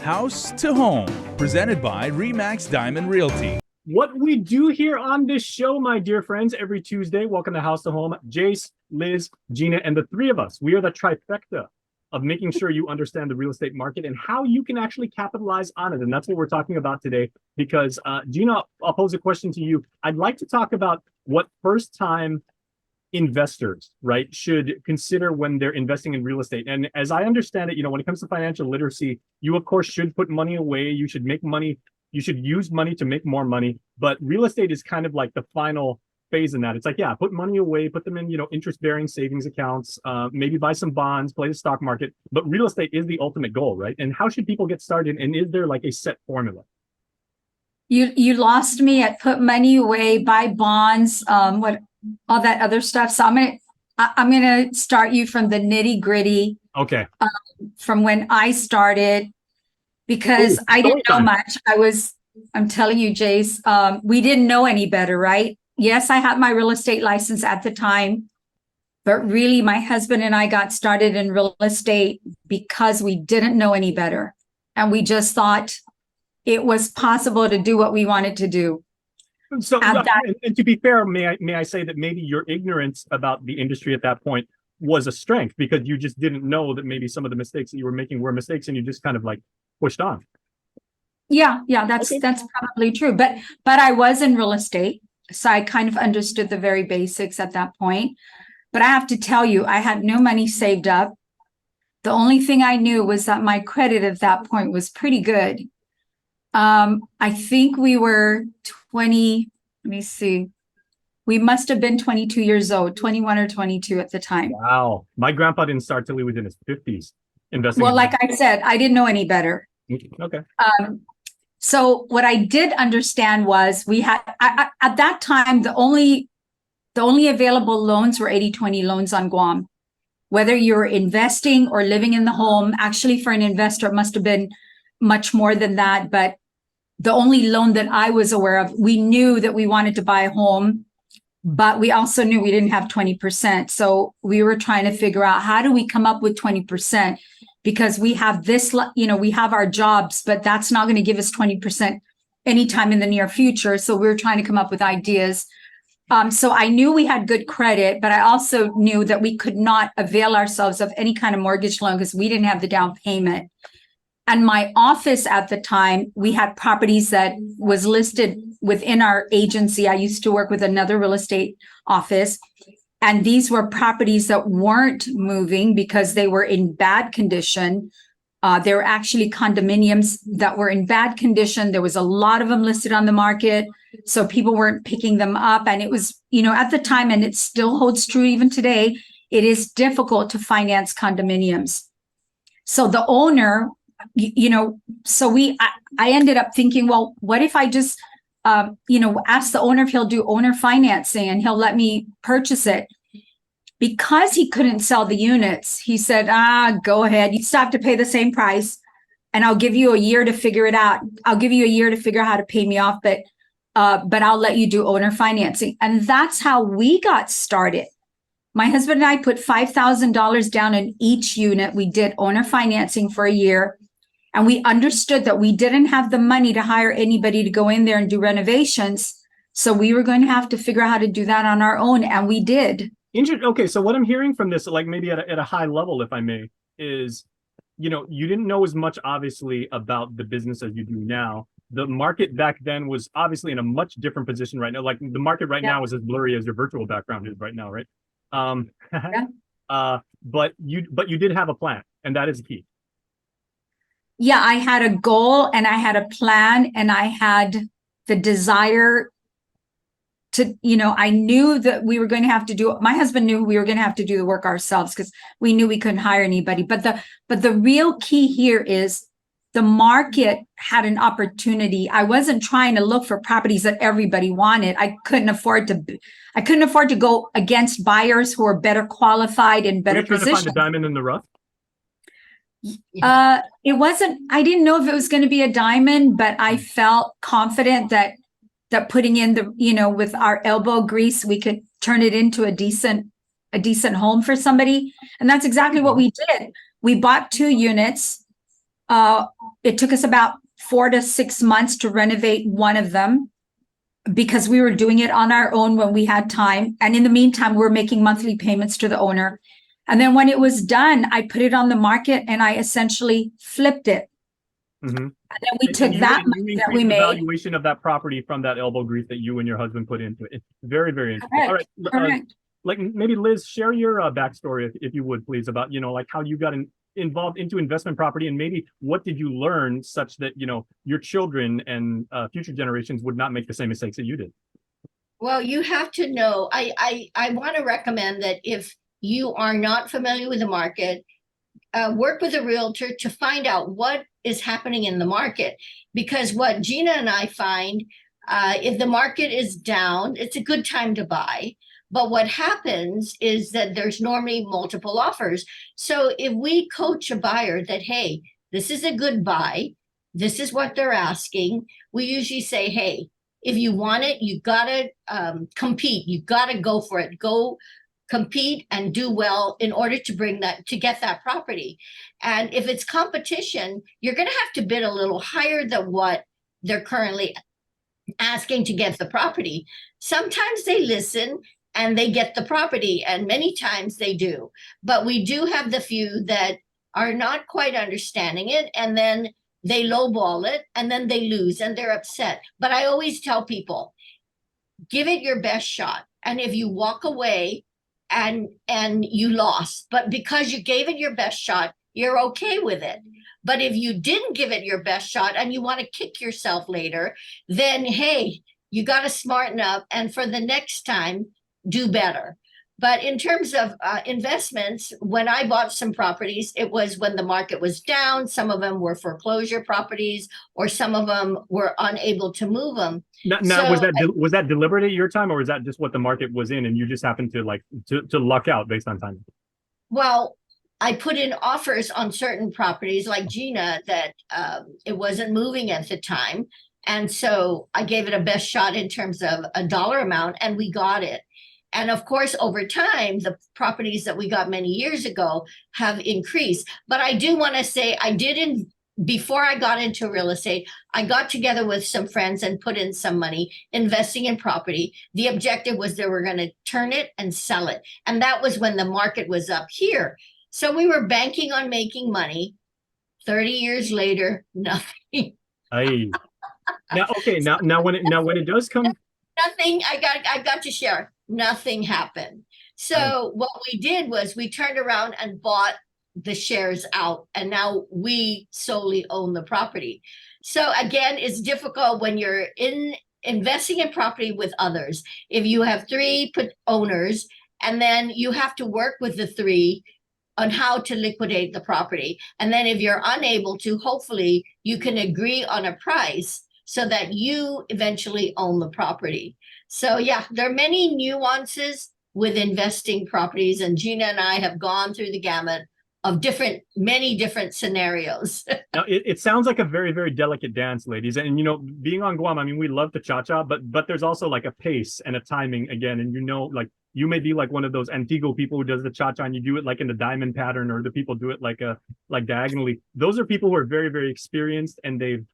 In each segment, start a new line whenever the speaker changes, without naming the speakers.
House to Home, presented by Remax Diamond Realty.
What we do here on this show, my dear friends, every Tuesday, welcome to House to Home. Jace, Liz, Gina, and the three of us, we are the trifecta of making sure you understand the real estate market and how you can actually capitalize on it. And that's what we're talking about today, because Gina, I'll pose a question to you. I'd like to talk about what first-time investors, right, should consider when they're investing in real estate. And as I understand it, when it comes to financial literacy, you of course should put money away. You should make money. You should use money to make more money. But real estate is kind of like the final phase in that. It's like, yeah, put money away, put them in, interest-bearing savings accounts, maybe buy some bonds, play the stock market. But real estate is the ultimate goal, right? And how should people get started? And is there like a set formula?
You lost me at put money away, buy bonds, all that other stuff. So I'm gonna start you from the nitty gritty.
Okay.
From when I started, because I didn't know much. I'm telling you, Jace, we didn't know any better, right? Yes, I had my real estate license at the time, but really my husband and I got started in real estate because we didn't know any better. And we just thought it was possible to do what we wanted to do.
So, and to be fair, may I say that maybe your ignorance about the industry at that point was a strength, because you just didn't know that maybe some of the mistakes that you were making were mistakes, and you just kind of like pushed on.
Yeah, that's probably true. But I was in real estate, so I kind of understood the very basics at that point. But I have to tell you, I had no money saved up. The only thing I knew was that my credit at that point was pretty good. I think we were 20, let me see. We must have been 22 years old, 21 or 22 at the time.
Wow. My grandpa didn't start till he was in his 50s investing.
Well, like I said, I didn't know any better.
Okay.
So what I did understand was we had, at that time, the only available loans were 80-20 loans on Guam. Whether you're investing or living in the home, actually for an investor, it must have been much more than that. But the only loan that I was aware of, we knew that we wanted to buy a home, but we also knew we didn't have 20%. So we were trying to figure out, how do we come up with 20%? Because we have this, we have our jobs, but that's not going to give us 20% anytime in the near future. So we were trying to come up with ideas. So I knew we had good credit, but I also knew that we could not avail ourselves of any kind of mortgage loan because we didn't have the down payment. And my office at the time, we had properties that was listed within our agency. I used to work with another real estate office, and these were properties that weren't moving because they were in bad condition. They were actually condominiums that were in bad condition. There was a lot of them listed on the market, so people weren't picking them up. And it was, at the time, and it still holds true even today, it is difficult to finance condominiums. So the owner, I ended up thinking, well, what if I just, ask the owner if he'll do owner financing and he'll let me purchase it. Because he couldn't sell the units, he said, go ahead. You still have to pay the same price, and I'll give you a year to figure it out. I'll give you a year to figure out how to pay me off, but I'll let you do owner financing. And that's how we got started. My husband and I put $5,000 down in each unit. We did owner financing for a year, and we understood that we didn't have the money to hire anybody to go in there and do renovations. So we were going to have to figure out how to do that on our own, and we did.
Okay, so what I'm hearing from this, like maybe at a high level, if I may, is, you didn't know as much, obviously, about the business as you do now. The market back then was obviously in a much different position right now. Like the market right now is as blurry as your virtual background is right now, right? But you did have a plan, and that is key.
Yeah, I had a goal and I had a plan and I had the desire to, I knew that we were going to have to do, my husband knew we were going to have to do the work ourselves because we knew we couldn't hire anybody. But the real key here is the market had an opportunity. I wasn't trying to look for properties that everybody wanted. I couldn't afford to go against buyers who are better qualified and better positioned.
Trying to find a diamond in the rough?
It wasn't, I didn't know if it was going to be a diamond, but I felt confident that putting in the, with our elbow grease, we could turn it into a decent home for somebody. And that's exactly what we did. We bought 2 units. It took us about 4 to 6 months to renovate one of them because we were doing it on our own when we had time. And in the meantime, we were making monthly payments to the owner. And then when it was done, I put it on the market and I essentially flipped it.
Mhm.
And then we took
And
that
you
money that
increased
we
the
made.
valuation of that property from that elbow grease that you and your husband put into it. It's very, very interesting. All right.
Correct.
Like maybe Liz, share your backstory if you would, please, about, like how you got involved into investment property, and maybe what did you learn such that, your children and future generations would not make the same mistakes that you did.
Well, you have to know, I want to recommend that if you are not familiar with the market, work with a realtor to find out what is happening in the market. Because what Gina and I find, if the market is down, it's a good time to buy. But what happens is that there's normally multiple offers. So if we coach a buyer that, hey, this is a good buy, this is what they're asking, we usually say, hey, if you want it, you gotta compete. You gotta go for it. Go compete and do well in order to get that property. And if it's competition, you're gonna have to bid a little higher than what they're currently asking to get the property. Sometimes they listen and they get the property, and many times they do. But we do have the few that are not quite understanding it, and then they lowball it, and then they lose, and they're upset. But I always tell people, give it your best shot. And if you walk away and you lost, but because you gave it your best shot, you're okay with it. But if you didn't give it your best shot and you want to kick yourself later, then hey, you got to smarten up, and for the next time, do better. But in terms of investments, when I bought some properties, it was when the market was down. Some of them were foreclosure properties, or some of them were unable to move them.
Now,
So
was that deliberate at your time, or was that just what the market was in and you just happened to luck out based on timing?
Well, I put in offers on certain properties like Gina that it wasn't moving at the time. And so I gave it a best shot in terms of a dollar amount, and we got it. And of course, over time, the properties that we got many years ago have increased. But I do want to say before I got into real estate, I got together with some friends and put in some money investing in property. The objective was they were going to turn it and sell it. And that was when the market was up here. So we were banking on making money. 30 years later, nothing.
Aye. Now when it does come,
Nothing. I got to share. Nothing happened. So what we did was we turned around and bought the shares out, and now we solely own the property. So again, it's difficult when you're investing in property with others. If you have 3 owners, and then you have to work with the 3 on how to liquidate the property. And then if you're unable to, hopefully you can agree on a price so that you eventually own the property. So yeah, there are many nuances with investing properties, and Gina and I have gone through the gamut of many different scenarios.
now it sounds like a very, very delicate dance, ladies. And being on Guam, I mean, we love to cha-cha, but there's also like a pace and a timing again. And like you may be like one of those Antigua people who does the cha-cha and you do it like in the diamond pattern, or the people do it like diagonally. Those are people who are very, very experienced, and they've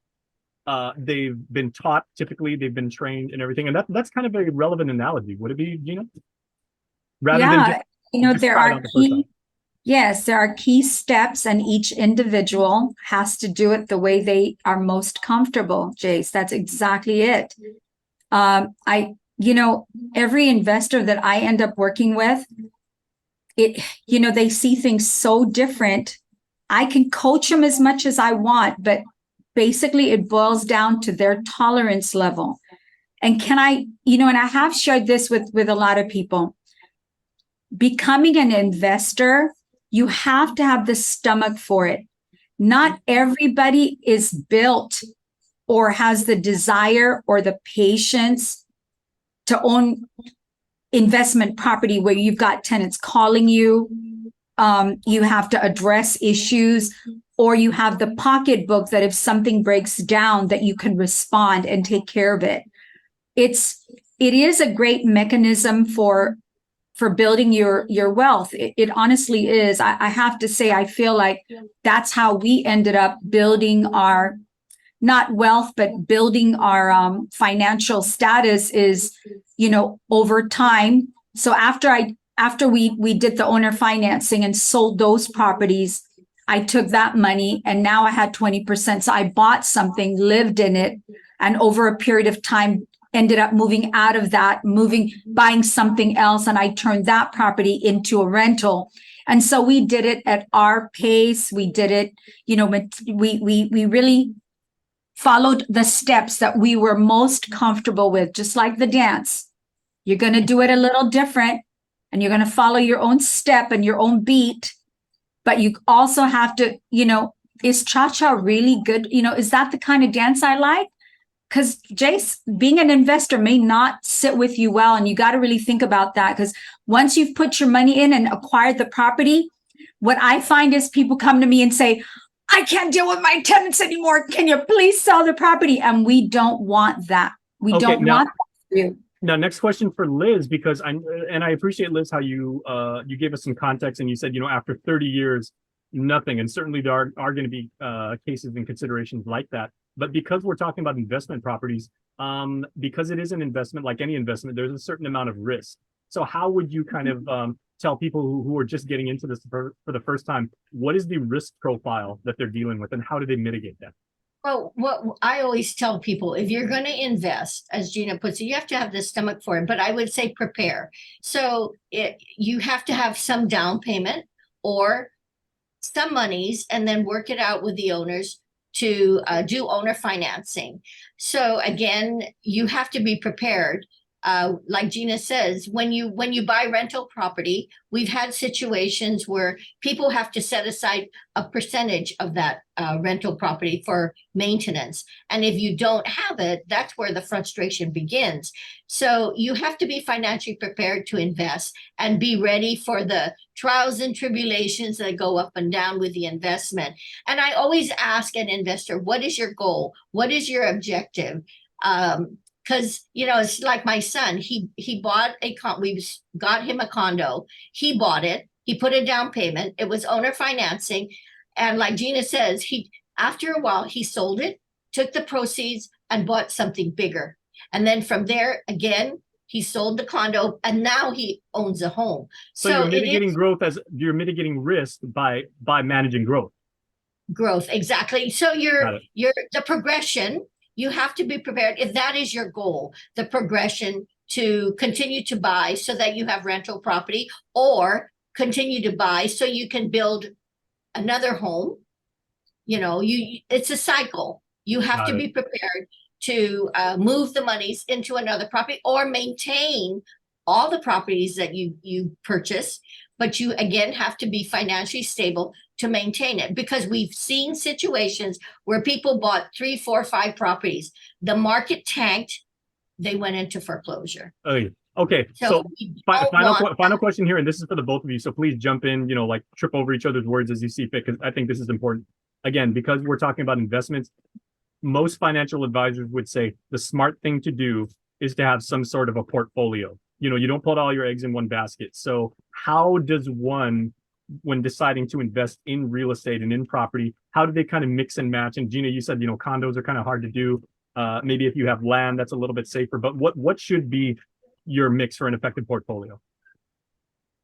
been taught, typically they've been trained and everything. And that's kind of a relevant analogy. Would it be, Gina? Rather than
there are there are key steps, and each individual has to do it the way they are most comfortable, Jace. That's exactly it. Every investor that I end up working with, they see things so different. I can coach them as much as I want, but basically it boils down to their tolerance level. And and I have shared this with a lot of people. Becoming an investor, you have to have the stomach for it. Not everybody is built or has the desire or the patience to own investment property where you've got tenants calling you, you have to address issues, or you have the pocketbook that if something breaks down that you can respond and take care of it. It is a great mechanism for for building your wealth. It honestly is. I have to say, I feel like that's how we ended up building our, not wealth, but building our financial status is, over time. So after we did the owner financing and sold those properties, I took that money and now I had 20%. So I bought something, lived in it, and over a period of time ended up moving out of that, buying something else, and I turned that property into a rental. And so we did it at our pace. We did it, we really followed the steps that we were most comfortable with, just like the dance. You're going to do it a little different, and you're going to follow your own step and your own beat. But you also have to, is cha-cha really good? Is that the kind of dance I like? Because Jace, being an investor may not sit with you well, and you got to really think about that. Because once you've put your money in and acquired the property, what I find is people come to me and say, I can't deal with my tenants anymore. Can you please sell the property? And we don't want that. We don't want that for you.
Now, next question for Liz, because I appreciate, Liz, how you gave us some context, and you said, after 30 years, nothing. And certainly there are going to be cases and considerations like that. But because we're talking about investment properties, because it is an investment, like any investment, there's a certain amount of risk. So how would you kind of tell people who are just getting into this for the first time, what is the risk profile that they're dealing with, and how do they mitigate that?
Well, what I always tell people, if you're going to invest, as Gina puts it, you have to have the stomach for it, but I would say prepare. So you have to have some down payment or some monies, and then work it out with the owners to do owner financing. So again, you have to be prepared. Like Gina says, when you buy rental property, we've had situations where people have to set aside a percentage of that rental property for maintenance. And if you don't have it, that's where the frustration begins. So you have to be financially prepared to invest and be ready for the trials and tribulations that go up and down with the investment. And I always ask an investor, what is your goal? What is your objective? Because, it's like my son, he bought we got him a condo. He bought it. He put a down payment. It was owner financing. And like Gina says, after a while, he sold it, took the proceeds, and bought something bigger. And then from there, again, he sold the condo, and now he owns a home.
So you're mitigating growth you're mitigating risk by managing growth.
Growth, exactly. So you're the progression. You have to be prepared, if that is your goal, the progression to continue to buy so that you have rental property, or continue to buy so you can build another home. It's a cycle. You have to be prepared to move the monies into another property, or maintain all the properties that you purchase. But you, again, have to be financially stable to maintain it, because we've seen situations where people bought 3, 4, 5 properties. The market tanked. They went into foreclosure.
Okay. So final question here, and this is for the both of you. So please jump in, trip over each other's words as you see fit, because I think this is important. Again, because we're talking about investments, most financial advisors would say the smart thing to do is to have some sort of a portfolio. You don't put all your eggs in one basket. So how does one, when deciding to invest in real estate and in property, how do they kind of mix and match? And Gina, you said, condos are kind of hard to do. Maybe if you have land, that's a little bit safer, but what should be your mix for an effective portfolio?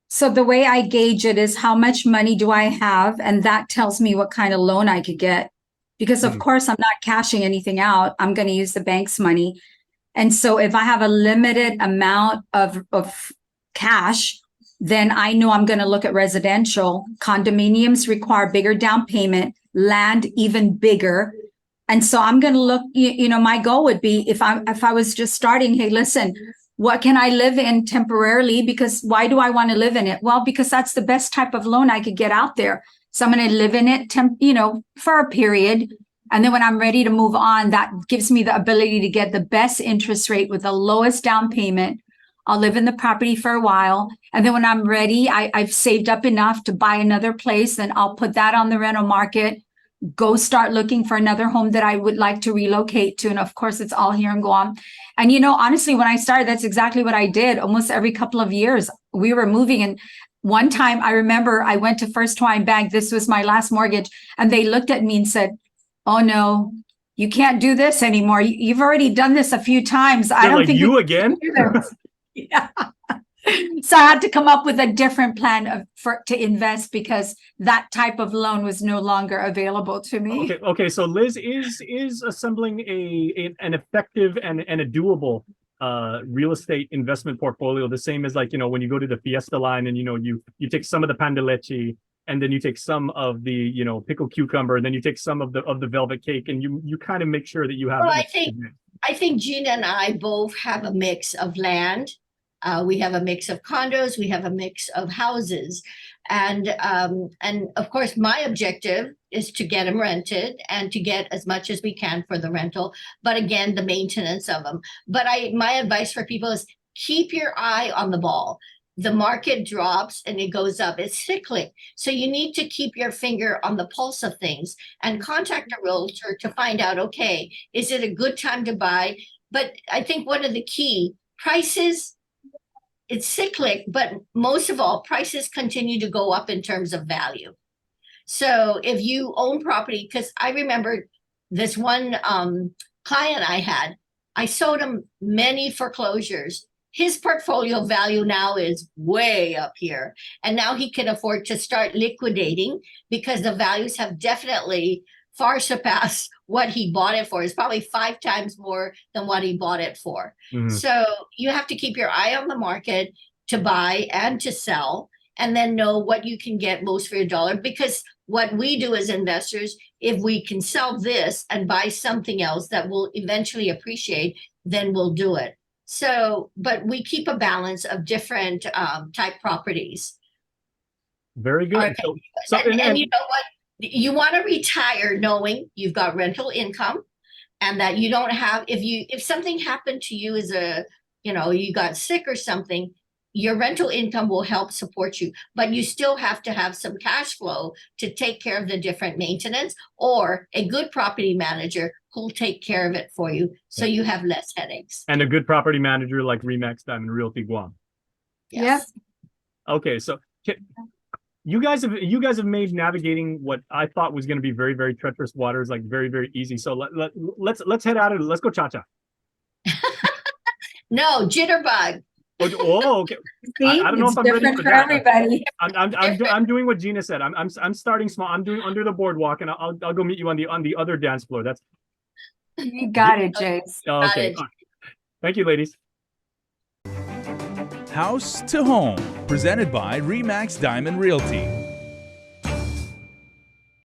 So the way I gauge it is, how much money do I have? And that tells me what kind of loan I could get. Because of course, I'm not cashing anything out. I'm going to use the bank's money. And so if I have a limited amount of cash, then I know I'm going to look at residential. Condominiums require bigger down payment, land even bigger. And so I'm going to look, my goal would be, if I was just starting, hey, listen, what can I live in temporarily? Because why do I want to live in it? Well, because that's the best type of loan I could get out there. So I'm going to live in it, for a period. And then when I'm ready to move on, that gives me the ability to get the best interest rate with the lowest down payment. I'll live in the property for a while. And then when I'm ready, I've saved up enough to buy another place. Then I'll put that on the rental market, go start looking for another home that I would like to relocate to. And of course, it's all here in Guam. And honestly, when I started, that's exactly what I did. Almost every couple of years, we were moving, and one time I remember I went to First Hawaiian Bank. This was my last mortgage, and they looked at me and said, "Oh no, you can't do this anymore. You've already done this a few times. I
They're
don't
like,
think
you
we
again?
can do this." Yeah. So I had to come up with a different plan to invest because that type of loan was no longer available to me.
Okay. So Liz is assembling an effective and a doable real estate investment portfolio, the same as, like, when you go to the Fiesta line and you take some of the pan de leche, and then you take some of the pickled cucumber, and then you take some of the velvet cake, and you kind of make sure that you have.
Well, I think Gina and I both have a mix of land. We have a mix of condos. We have a mix of houses, and of course, my objective is to get them rented and to get as much as we can for the rental. But again, the maintenance of them. But my advice for people is keep your eye on the ball. The market drops and it goes up. It's cyclic, so you need to keep your finger on the pulse of things and contact a realtor to find out. Okay, is it a good time to buy? But I think one of the key prices. It's cyclic, but most of all, prices continue to go up in terms of value. So if you own property, because I remember this one client I had, I sold him many foreclosures. His portfolio value now is way up here. And now he can afford to start liquidating because the values have definitely far surpassed what he bought it for. It's probably 5 times more than what he bought it for.
Mhm.
So you have to keep your eye on the market to buy and to sell, and then know what you can get most for your dollar. Because what we do as investors, if we can sell this and buy something else that will eventually appreciate, then we'll do it. So, but we keep a balance of different type properties.
Very good.
Okay.
So
And you know what? You want to retire knowing you've got rental income, and that you don't have, if something happened to you as you got sick or something, your rental income will help support you, but you still have to have some cash flow to take care of the different maintenance, or a good property manager who'll take care of it for you, so you have less headaches.
and a good property manager like Remax Diamond Realty Guam.
Yes.
Okay, so you guys have made navigating what I thought was going to be very, very treacherous waters like very, very easy. So let's head out of it. Let's go cha-cha.
No, jitterbug.
Oh, okay.
See,
I don't know
it's
if I'm ready
different
for
for
that.
everybody.
I'm doing what Gina said. I'm starting small. I'm doing under the boardwalk, and I'll go meet you on the other dance floor. That's
You got it, Jace.
okay. Thank you, ladies.
House to Home, presented by Remax Diamond Realty.